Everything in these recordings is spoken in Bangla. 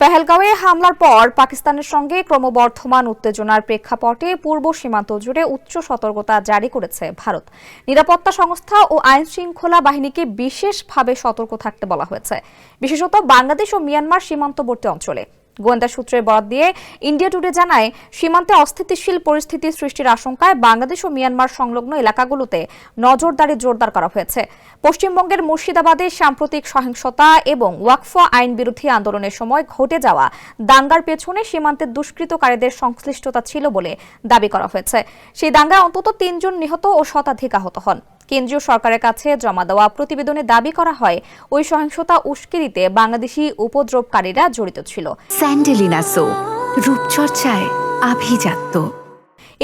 পেহেলগাঁওয়ে হামলার পর পাকিস্তানের সঙ্গে ক্রমবর্ধমান উত্তেজনার প্রেক্ষাপটে পূর্ব সীমান্ত জুড়ে উচ্চ সতর্কতা জারি করেছে ভারত। নিরাপত্তা সংস্থা ও আইন শৃঙ্খলা বাহিনীকে বিশেষভাবে সতর্ক থাকতে বলা হয়েছে, বিশেষত বাংলাদেশ ও মিয়ানমার সীমান্তবর্তী অঞ্চলে। গোয়েন্দা সূত্রের বরাত দিয়ে ইন্ডিয়া টুডে জানায়, সীমান্তে অস্থিতিশীল পরিস্থিতি সৃষ্টির আশঙ্কায় বাংলাদেশ ও মিয়ানমার সংলগ্ন এলাকাগুলোতে নজরদারি জোরদার করা হয়েছে। পশ্চিমবঙ্গের মুর্শিদাবাদে সাম্প্রতিক সহিংসতা এবং ওয়াকফ আইন বিরোধী আন্দোলনের সময় ঘটে যাওয়া দাঙ্গার পেছনে সীমান্তের দুষ্কৃতকারীদের সংশ্লিষ্টতা ছিল বলে দাবি করা হয়েছে। সেই দাঙ্গায় অন্তত ৩ জন নিহত ও শতাধিক আহত হন। কেন্দ্রীয় সরকারের কাছে জমা দেওয়া প্রতিবেদনে দাবি করা হয়, ওই সহিংসতা উস্কানিতে বাংলাদেশি উপদ্রবকারীরা জড়িত ছিল। স্যান্ডেলিনা সো, রূপচর্চায় আভিজাত্য।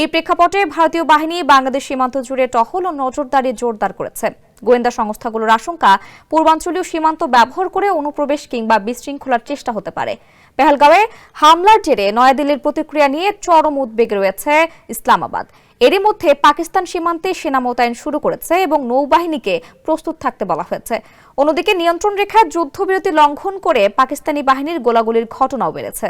এই প্রেক্ষাপটে ভারতীয় বাহিনী বাংলাদেশ সীমান্ত জুড়ে টহল ও নজরদারি জোরদার করেছে। গোয়েন্দা সংস্থাগুলোর আশঙ্কা, পূর্বাঞ্চলীয় সীমান্ত ব্যবহার করে অনুপ্রবেশ কিংবা বিশৃঙ্খলার চেষ্টা হতে পারে। পেহেলগাঁওয়ে হামলার জেরে নয়াদিল্লির প্রতিক্রিয়া নিয়ে চরম উদ্বেগে রয়েছে ইসলামাবাদ। এরই মধ্যে পাকিস্তান সীমান্তে সেনা মোতায়েন শুরু করেছে এবং নৌবাহিনীকে প্রস্তুত থাকতে বলা হয়েছে। অন্যদিকে নিয়ন্ত্রণ রেখায় যুদ্ধবিরতি লঙ্ঘন করে পাকিস্তানি বাহিনীর গোলাগুলির ঘটনাও বেড়েছে।